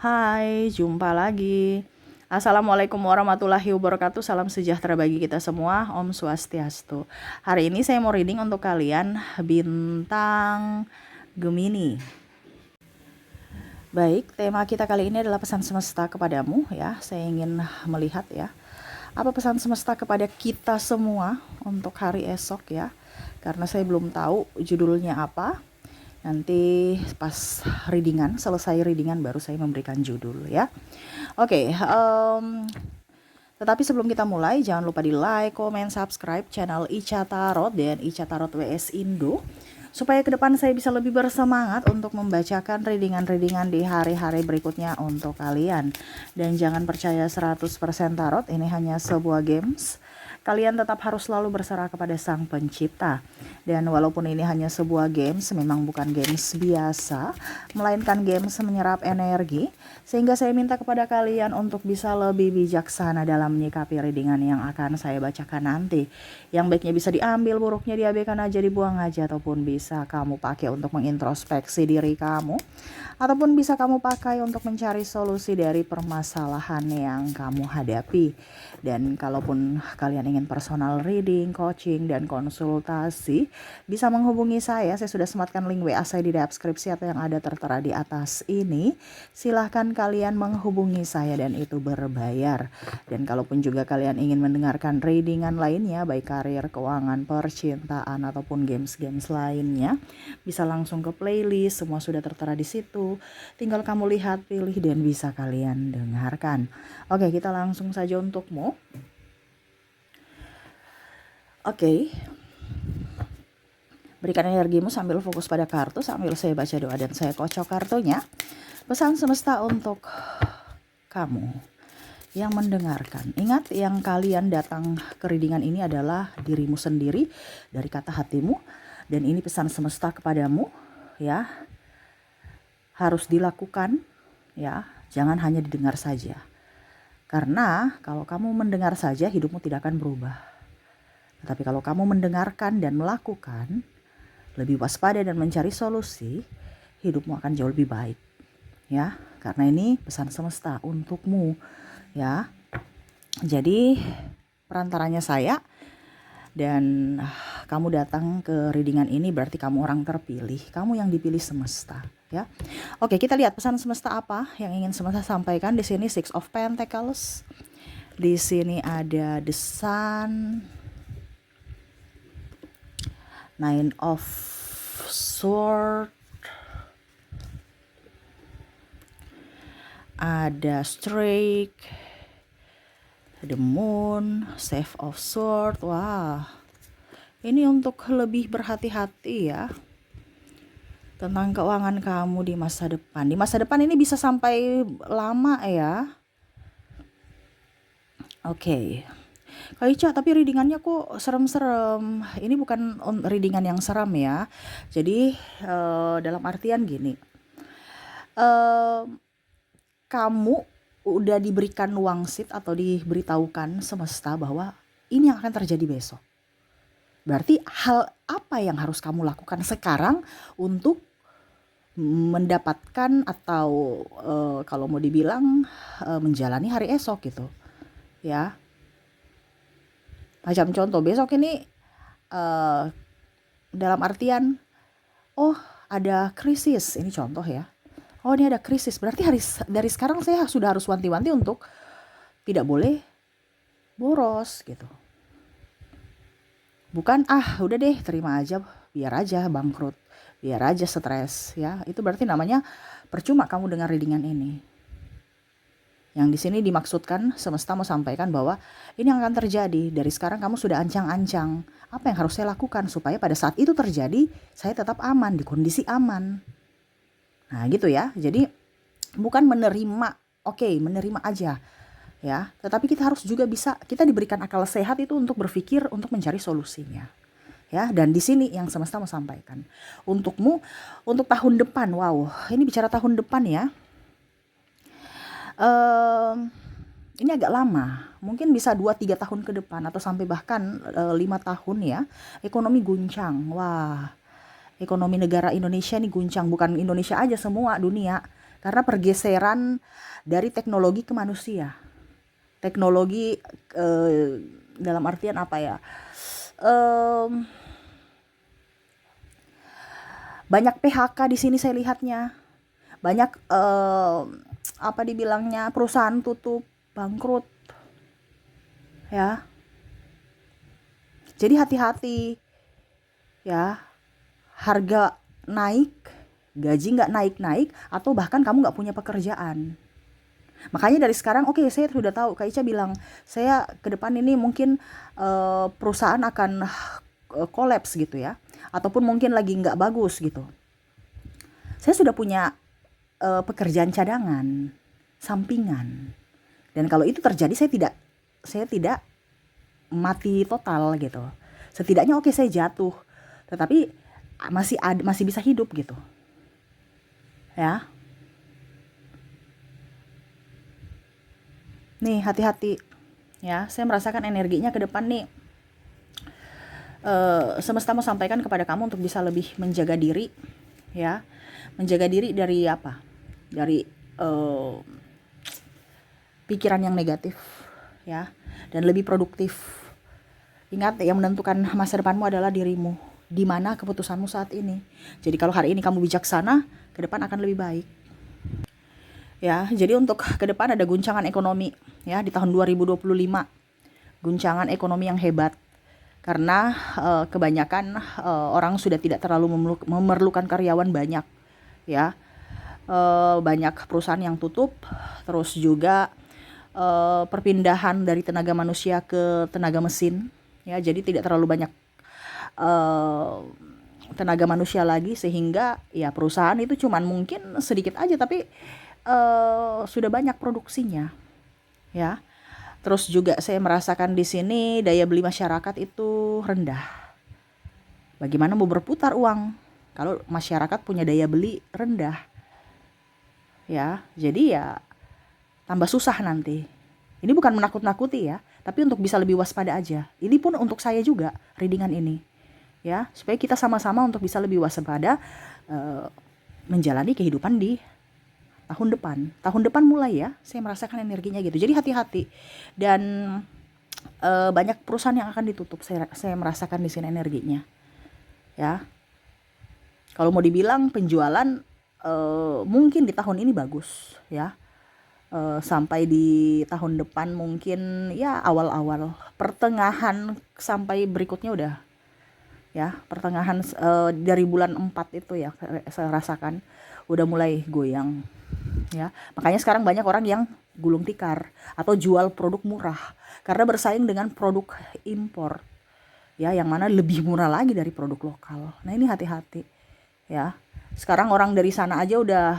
Hai, jumpa lagi. Assalamualaikum warahmatullahi wabarakatuh. Salam sejahtera bagi kita semua. Om Swastiastu. Hari ini saya mau reading untuk kalian bintang Gemini. Baik, tema kita kali ini adalah pesan semesta kepadamu ya. Saya ingin melihat ya, apa pesan semesta kepada kita semua untuk hari esok ya. Karena saya belum tahu judulnya apa. Nanti pas selesai readingan baru saya memberikan judul ya. Oke, tetapi sebelum kita mulai, jangan lupa di like, comment, subscribe channel Ica Tarot dan Ica Tarot WS Indo. Supaya ke depan saya bisa lebih bersemangat untuk membacakan readingan-readingan di hari-hari berikutnya untuk kalian. Dan jangan percaya 100% tarot, ini hanya sebuah games. Kalian tetap harus selalu berserah kepada Sang Pencipta. Dan walaupun ini hanya sebuah games, memang bukan games biasa, melainkan games menyerap energi. Sehingga saya minta kepada kalian untuk bisa lebih bijaksana dalam menyikapi readingan yang akan saya bacakan nanti. Yang baiknya bisa diambil, buruknya diabaikan aja, dibuang aja, ataupun bisa kamu pakai untuk mengintrospeksi diri kamu. Ataupun bisa kamu pakai untuk mencari solusi dari permasalahan yang kamu hadapi. Dan kalaupun kalian ingin personal reading, coaching, dan konsultasi, bisa menghubungi saya. Saya sudah sematkan link WA saya di deskripsi atau yang ada tertera di atas ini. Silahkan kalian menghubungi saya dan itu berbayar. Dan kalaupun juga kalian ingin mendengarkan readingan lainnya, baik karir, keuangan, percintaan, ataupun games-games lainnya, bisa langsung ke playlist, semua sudah tertera di situ. Tinggal kamu lihat, pilih, dan bisa kalian dengarkan. Oke, kita langsung saja untukmu. Oke. Berikan energimu sambil fokus pada kartu, sambil saya baca doa dan saya kocok kartunya. Pesan semesta untuk kamu yang mendengarkan. Ingat, yang kalian datang ke readingan ini adalah dirimu sendiri dari kata hatimu. Dan ini pesan semesta kepadamu ya. Harus dilakukan ya, jangan hanya didengar saja. Karena kalau kamu mendengar saja, hidupmu tidak akan berubah. Tetapi kalau kamu mendengarkan dan melakukan, lebih waspada dan mencari solusi, hidupmu akan jauh lebih baik. Ya, karena ini pesan semesta untukmu ya. Jadi perantaranya saya, dan kamu datang ke readingan ini berarti kamu orang terpilih, kamu yang dipilih semesta ya. Oke, kita lihat pesan semesta apa yang ingin semesta sampaikan. Di sini Six of Pentacles. Di sini ada The Sun, Nine of Swords, ada Strike, The Moon, Save of Swords. Wah, ini untuk lebih berhati-hati ya tentang keuangan kamu di masa depan. Di masa depan ini bisa sampai lama ya. Oke. Kak Ica, tapi readingannya kok serem-serem. Ini bukan readingan yang seram ya. Jadi dalam artian gini. Kamu udah diberikan wangsit atau diberitahukan semesta bahwa ini yang akan terjadi besok. Berarti hal apa yang harus kamu lakukan sekarang untuk mendapatkan atau kalau mau dibilang menjalani hari esok gitu ya. Macam contoh, besok ini dalam artian ada krisis, ini contoh ya. Ini ada krisis, berarti dari sekarang saya sudah harus wanti-wanti untuk tidak boleh boros gitu. Bukan udah deh terima aja, biar aja bangkrut, biar aja stres ya. Itu berarti namanya percuma kamu dengar readingan ini. Yang di sini dimaksudkan semesta mau sampaikan bahwa ini yang akan terjadi. Dari sekarang kamu sudah ancang-ancang. Apa yang harus saya lakukan supaya pada saat itu terjadi saya tetap aman, di kondisi aman. Nah gitu ya. Jadi bukan menerima, menerima aja ya. Tetapi kita harus juga kita diberikan akal sehat itu untuk berpikir, untuk mencari solusinya. Ya, dan di sini yang semesta mau sampaikan untukmu untuk tahun depan. Wow, ini bicara tahun depan ya. Ini agak lama, mungkin bisa 2-3 tahun ke depan atau sampai bahkan 5 tahun ya. Ekonomi guncang. Wah, ekonomi negara Indonesia ini guncang, bukan Indonesia aja, semua dunia Karena pergeseran dari teknologi ke manusia. Teknologi dalam artian apa ya? Banyak PHK di sini saya lihatnya. Banyak apa dibilangnya, perusahaan tutup, bangkrut. Ya. Jadi hati-hati ya. Harga naik, gaji nggak naik-naik, atau bahkan kamu nggak punya pekerjaan. Makanya dari sekarang, oke, saya sudah tahu, Kak Ica bilang, saya ke depan ini mungkin perusahaan akan kolaps gitu ya, ataupun mungkin lagi nggak bagus gitu. Saya sudah punya pekerjaan cadangan, sampingan, dan kalau itu terjadi saya tidak mati total gitu. Setidaknya oke, saya jatuh, tetapi masih bisa hidup gitu ya. Nih hati-hati ya, saya merasakan energinya ke depan nih. Semesta mau sampaikan kepada kamu untuk bisa lebih menjaga diri ya. Menjaga diri dari apa? Dari pikiran yang negatif ya, dan lebih produktif. Ingat, yang menentukan masa depanmu adalah dirimu. Di mana keputusanmu saat ini. Jadi kalau hari ini kamu bijaksana, ke depan akan lebih baik. Ya, jadi untuk ke depan ada guncangan ekonomi ya di tahun 2025. Guncangan ekonomi yang hebat. Karena kebanyakan orang sudah tidak terlalu memerlukan karyawan banyak ya. Banyak perusahaan yang tutup, terus juga perpindahan dari tenaga manusia ke tenaga mesin ya, jadi tidak terlalu banyak tenaga manusia lagi, sehingga ya perusahaan itu cuman mungkin sedikit aja, tapi sudah banyak produksinya ya. Terus juga saya merasakan di sini daya beli masyarakat itu rendah. Bagaimana mau berputar uang kalau masyarakat punya daya beli rendah ya? Jadi ya tambah susah nanti. Ini bukan menakut-nakuti ya, tapi untuk bisa lebih waspada aja. Ini pun untuk saya juga, readingan ini ya, supaya kita sama-sama untuk bisa lebih waspada menjalani kehidupan di tahun depan mulai ya. Saya merasakan energinya gitu, jadi hati-hati. Dan banyak perusahaan yang akan ditutup, saya merasakan di sini energinya ya. Kalau mau dibilang penjualan mungkin di tahun ini bagus ya, sampai di tahun depan mungkin ya awal-awal, pertengahan sampai berikutnya udah ya, pertengahan dari bulan 4 itu ya saya rasakan udah mulai goyang ya. Makanya sekarang banyak orang yang gulung tikar atau jual produk murah karena bersaing dengan produk impor ya, yang mana lebih murah lagi dari produk lokal. Nah ini hati-hati ya. Sekarang orang dari sana aja udah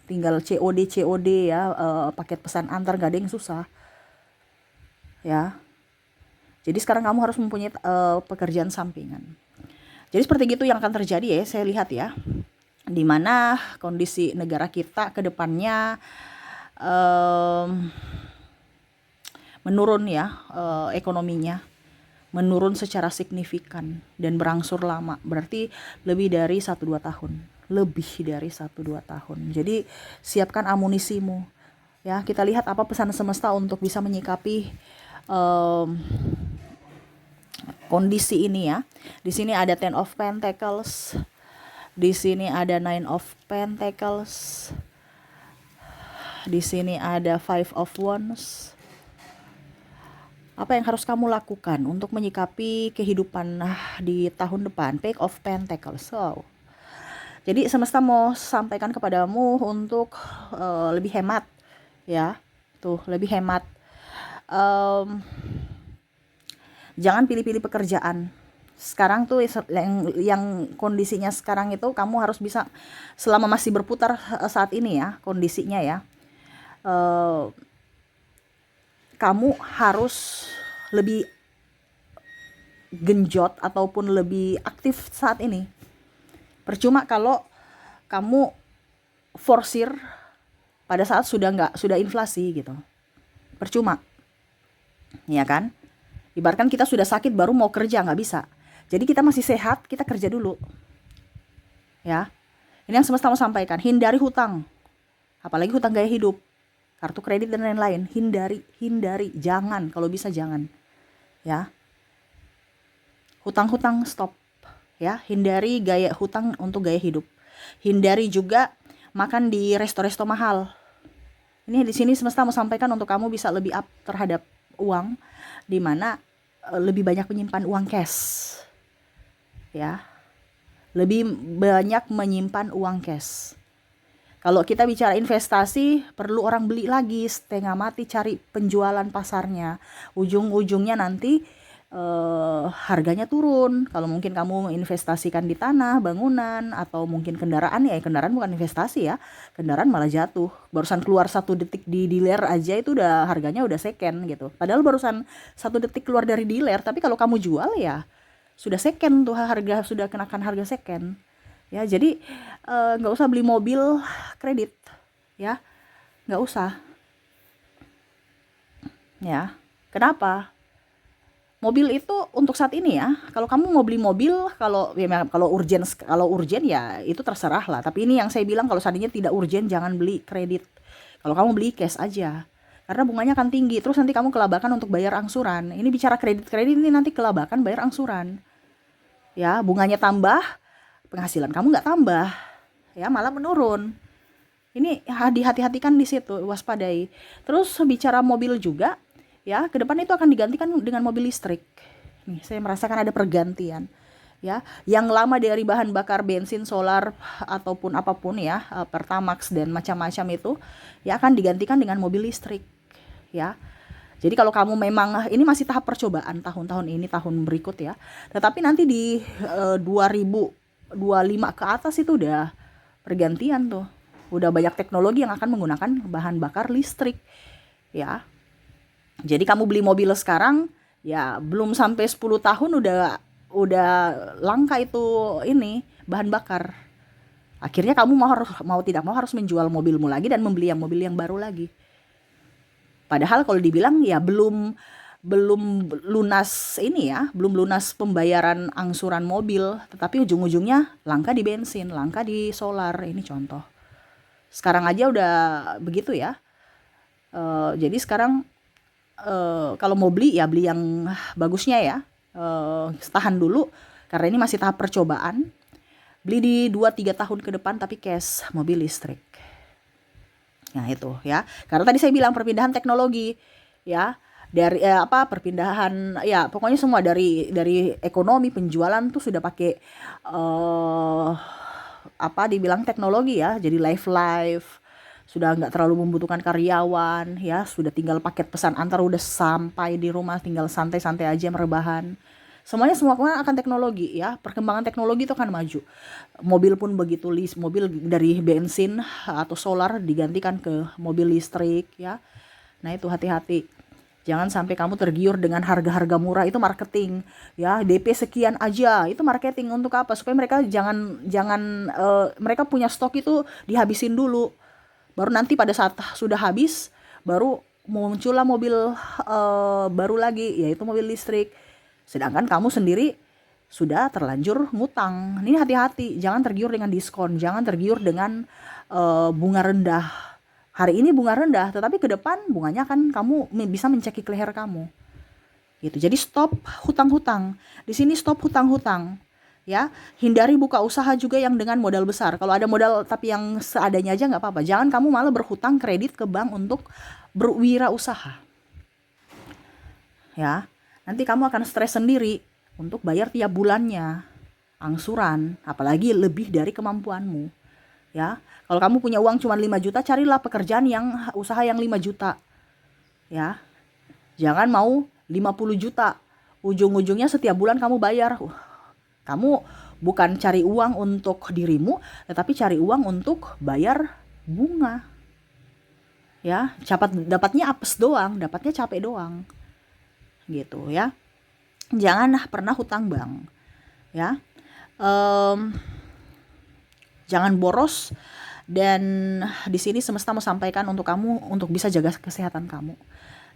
tinggal COD ya, paket pesan antar, gak ada yang susah ya. Jadi sekarang kamu harus mempunyai pekerjaan sampingan. Jadi seperti itu yang akan terjadi ya, saya lihat ya. Dimana kondisi negara kita ke depannya menurun ya, ekonominya menurun secara signifikan dan berangsur lama. Berarti lebih dari 1-2 tahun. Lebih dari 1-2 tahun. Jadi siapkan amunisimu ya. Kita lihat apa pesan semesta untuk bisa menyikapi kondisi ini ya. Di sini ada Ten of Pentacles. Di sini ada Nine of Pentacles. Di sini ada Five of Wands. Apa yang harus kamu lakukan untuk menyikapi kehidupan di tahun depan? Page of Pentacles. So, jadi semesta mau sampaikan kepadamu untuk lebih hemat ya. Tuh, lebih hemat. Jangan pilih-pilih pekerjaan. Sekarang tuh yang kondisinya sekarang itu kamu harus bisa, selama masih berputar saat ini ya kondisinya ya, kamu harus lebih genjot ataupun lebih aktif saat ini. Percuma kalau kamu forsir pada saat sudah inflasi gitu. Percuma. Ya kan? Ibaratkan kita sudah sakit baru mau kerja, nggak bisa. Jadi kita masih sehat, kita kerja dulu. Ya. Ini yang semesta mau sampaikan, hindari hutang. Apalagi hutang gaya hidup, kartu kredit dan lain-lain. Hindari, jangan, kalau bisa jangan. Ya. Hutang-hutang stop. Ya, hindari gaya hutang untuk gaya hidup. Hindari juga makan di resto-resto mahal. Ini di sini semesta mau sampaikan untuk kamu bisa lebih up terhadap uang, di mana lebih banyak menyimpan uang cash. Ya. Lebih banyak menyimpan uang cash. Kalau kita bicara investasi, perlu orang beli lagi, setengah mati cari penjualan pasarnya. Ujung-ujungnya nanti harganya turun. Kalau mungkin kamu investasikan di tanah, bangunan, atau mungkin kendaraan, ya kendaraan bukan investasi ya. Kendaraan malah jatuh. Barusan keluar 1 detik di dealer aja itu udah harganya udah second gitu. Padahal barusan 1 detik keluar dari dealer, tapi kalau kamu jual ya sudah second tuh, harga sudah kenakan harga second. Ya, jadi nggak usah beli mobil kredit, ya, nggak usah. Ya, kenapa? Mobil itu untuk saat ini ya. Kalau kamu mau beli mobil, kalau urgen ya itu terserah lah. Tapi ini yang saya bilang, kalau seandainya tidak urgen jangan beli kredit. Kalau kamu beli cash aja. Karena bunganya akan tinggi. Terus nanti kamu kelabakan untuk bayar angsuran. Ini bicara kredit ini nanti kelabakan bayar angsuran. Ya, bunganya tambah, penghasilan kamu nggak tambah, ya malah menurun. Ini hati-hatikan di situ, waspadai. Terus bicara mobil juga, ya ke depan itu akan digantikan dengan mobil listrik. Nih, saya merasakan ada pergantian. Ya, yang lama dari bahan bakar bensin, solar ataupun apapun ya, Pertamax dan macam-macam itu, ya akan digantikan dengan mobil listrik. Ya. Jadi kalau kamu memang, ini masih tahap percobaan tahun-tahun ini, tahun berikut ya. Tetapi nanti di 2025 ke atas itu udah pergantian tuh. Udah banyak teknologi yang akan menggunakan bahan bakar listrik. Ya. Jadi kamu beli mobil sekarang ya belum sampai 10 tahun udah langka itu ini bahan bakar. Akhirnya kamu mau tidak mau harus menjual mobilmu lagi dan membeli mobil yang baru lagi. Padahal kalau dibilang ya belum lunas ini ya, belum lunas pembayaran angsuran mobil, tetapi ujung-ujungnya langka di bensin, langka di solar. Ini contoh. Sekarang aja udah begitu ya. Jadi sekarang kalau mau beli ya beli yang bagusnya ya. Tahan dulu karena ini masih tahap percobaan. Beli di 2-3 tahun ke depan tapi cash, mobil listrik. Nah itu ya, karena tadi saya bilang perpindahan teknologi ya, dari perpindahan ya pokoknya semua dari ekonomi penjualan tuh sudah pakai dibilang teknologi ya, jadi live sudah nggak terlalu membutuhkan karyawan ya, sudah tinggal paket pesan antar udah sampai di rumah, tinggal santai-santai aja merebahan. Semua akan teknologi ya, perkembangan teknologi itu akan maju. Mobil pun begitu, mobil dari bensin atau solar digantikan ke mobil listrik ya. Nah itu hati-hati, jangan sampai kamu tergiur dengan harga-harga murah, itu marketing ya. DP sekian aja, itu marketing untuk apa? Supaya mereka jangan mereka punya stok itu dihabisin dulu, baru nanti pada saat sudah habis baru muncullah mobil baru lagi, yaitu mobil listrik. Sedangkan kamu sendiri sudah terlanjur ngutang. Ini hati-hati, jangan tergiur dengan diskon, jangan tergiur dengan bunga rendah. Hari ini bunga rendah, tetapi ke depan bunganya akan kamu bisa mencekik leher kamu. Gitu. Jadi stop hutang-hutang. Di sini stop hutang-hutang. Ya, hindari buka usaha juga yang dengan modal besar. Kalau ada modal tapi yang seadanya aja nggak apa-apa. Jangan kamu malah berhutang kredit ke bank untuk berwirausaha. Ya. Nanti kamu akan stres sendiri untuk bayar tiap bulannya angsuran, apalagi lebih dari kemampuanmu. Ya, kalau kamu punya uang cuma 5 juta, carilah pekerjaan yang usaha yang 5 juta. Ya. Jangan mau 50 juta. Ujung-ujungnya setiap bulan kamu bayar. Kamu bukan cari uang untuk dirimu, tetapi cari uang untuk bayar bunga. Ya, dapatnya apes doang, dapatnya capek doang. Gitu ya, jangan pernah hutang bank ya, jangan boros. Dan di sini semesta mau sampaikan untuk kamu untuk bisa jaga kesehatan kamu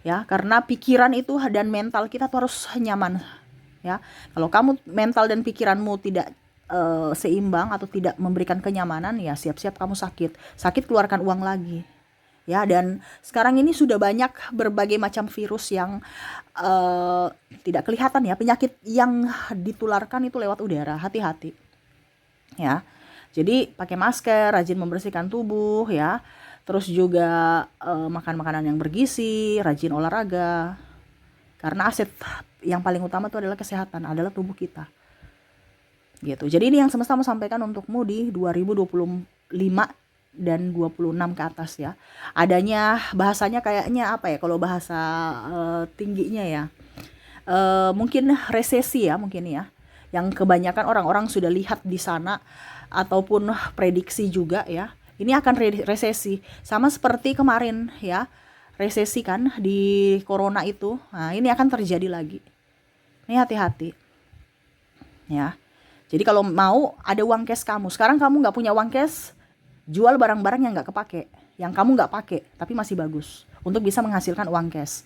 ya, karena pikiran itu dan mental kita tuh harus nyaman ya. Kalau kamu mental dan pikiranmu tidak seimbang atau tidak memberikan kenyamanan, ya siap-siap kamu sakit. Sakit keluarkan uang lagi. Ya, dan sekarang ini sudah banyak berbagai macam virus yang tidak kelihatan ya, penyakit yang ditularkan itu lewat udara. Hati-hati. Ya. Jadi pakai masker, rajin membersihkan tubuh ya. Terus juga makan makanan yang bergizi, rajin olahraga. Karena aset yang paling utama itu adalah kesehatan, adalah tubuh kita. Gitu. Jadi ini yang semesta mau sampaikan untukmu di 2025 dan 26 ke atas ya. Adanya bahasanya kayaknya apa ya, kalau bahasa tingginya ya. Mungkin resesi ya, mungkin ya. Yang kebanyakan orang-orang sudah lihat di sana ataupun prediksi juga ya. Ini akan resesi sama seperti kemarin ya. Resesi kan di corona itu. Nah, ini akan terjadi lagi. Ini hati-hati. Ya. Jadi kalau mau ada uang cash kamu. Sekarang kamu nggak punya uang cash, jual barang-barang yang nggak kepake, yang kamu nggak pakai tapi masih bagus untuk bisa menghasilkan uang cash.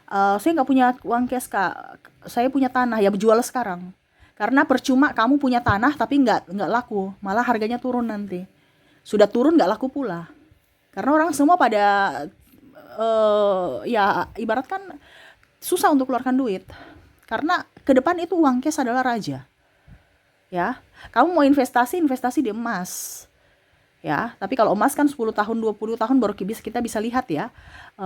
Saya nggak punya uang cash kak, saya punya tanah, ya jual sekarang. Karena percuma kamu punya tanah tapi nggak laku, malah harganya turun nanti. Sudah turun nggak laku pula. Karena orang semua pada ya ibarat kan susah untuk keluarkan duit. Karena ke depan itu uang cash adalah raja. Ya, kamu mau investasi di emas. Ya, tapi kalau emas kan 10 tahun, 20 tahun baru kita bisa lihat ya.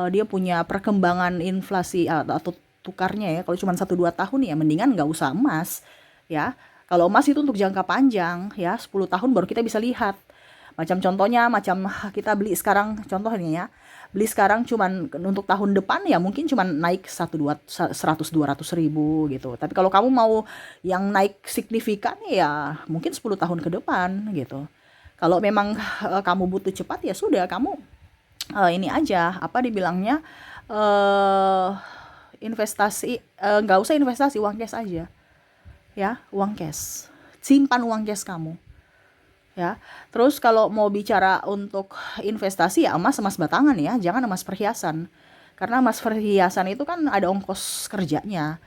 Dia punya perkembangan inflasi atau tukarnya ya. Kalau cuma 1-2 tahun ya mendingan nggak usah emas. Ya, kalau emas itu untuk jangka panjang ya, 10 tahun baru kita bisa lihat. Macam contohnya, macam kita beli sekarang, contohnya ya, beli sekarang cuman untuk tahun depan ya mungkin cuman naik 100-200 ribu gitu. Tapi kalau kamu mau yang naik signifikan ya mungkin 10 tahun ke depan gitu. Kalau memang kamu butuh cepat ya sudah, kamu ini aja, apa dibilangnya, investasi, nggak usah investasi, uang cash aja. Ya, uang cash. Simpan uang cash kamu. Ya. Terus kalau mau bicara untuk investasi ya emas batangan ya, jangan emas perhiasan. Karena emas perhiasan itu kan ada ongkos kerjanya.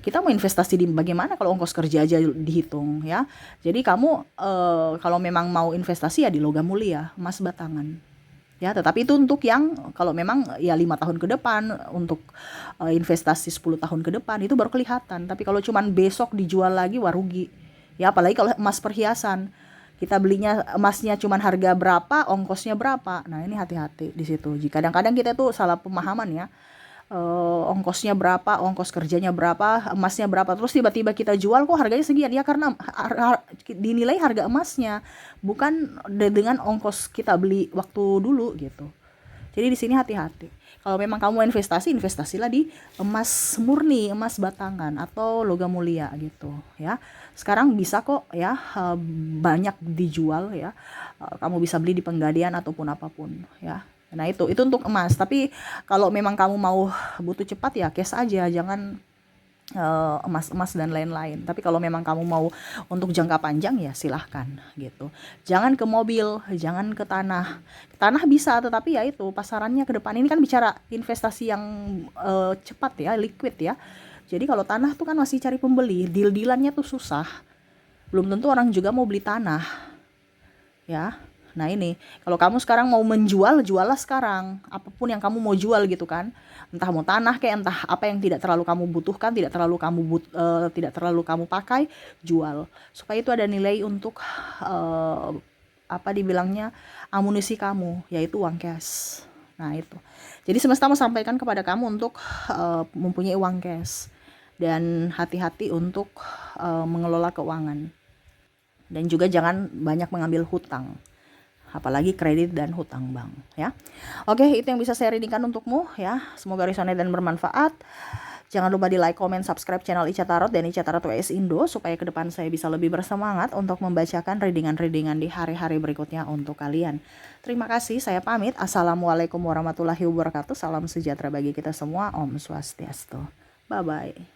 Kita mau investasi di bagaimana kalau ongkos kerja aja dihitung ya. Jadi kamu kalau memang mau investasi ya di logam mulia, emas batangan. Ya, tetapi itu untuk yang kalau memang ya 5 tahun ke depan, untuk investasi 10 tahun ke depan itu baru kelihatan. Tapi kalau cuman besok dijual lagi wah rugi. Ya, apalagi kalau emas perhiasan. Kita belinya emasnya cuman harga berapa, ongkosnya berapa. Nah, ini hati-hati di situ. Jika kadang-kadang kita tuh salah pemahaman ya. Ongkosnya berapa, ongkos kerjanya berapa, emasnya berapa, terus tiba-tiba kita jual kok harganya sekian ya, karena dinilai harga emasnya bukan dengan ongkos kita beli waktu dulu gitu. Jadi di sini hati-hati. Kalau memang kamu investasilah di emas murni, emas batangan atau logam mulia gitu ya. Sekarang bisa kok ya, banyak dijual ya. Kamu bisa beli di Penggadian ataupun apapun ya. Nah itu untuk emas. Tapi kalau memang kamu mau butuh cepat ya cash aja, jangan emas dan lain-lain. Tapi kalau memang kamu mau untuk jangka panjang ya silahkan gitu. Jangan ke mobil, jangan ke tanah. Tanah bisa, tetapi ya itu pasarannya ke depan. Ini kan bicara investasi yang cepat ya, liquid ya. Jadi kalau tanah tuh kan masih cari pembeli, deal-dealannya tuh susah. Belum tentu orang juga mau beli tanah. Ya. Nah ini, kalau kamu sekarang mau menjual, juallah sekarang. Apapun yang kamu mau jual gitu kan. Entah mau tanah kayak entah apa yang tidak terlalu kamu butuhkan, tidak terlalu kamu pakai, jual. Supaya itu ada nilai untuk apa dibilangnya, amunisi kamu, yaitu uang cash. Nah itu. Jadi semesta mau sampaikan kepada kamu untuk mempunyai uang cash. Dan hati-hati untuk mengelola keuangan. Dan juga jangan banyak mengambil hutang. Apalagi kredit dan hutang bank ya. Oke, itu yang bisa saya readingkan untukmu ya. Semoga resonate dan bermanfaat. Jangan lupa di like, comment, subscribe channel Ica Tarot dan Ica Tarot WS Indo supaya ke depan saya bisa lebih bersemangat untuk membacakan readingan-readingan di hari-hari berikutnya untuk kalian. Terima kasih, saya pamit. Assalamualaikum warahmatullahi wabarakatuh. Salam sejahtera bagi kita semua. Om Swastiastu. Bye bye.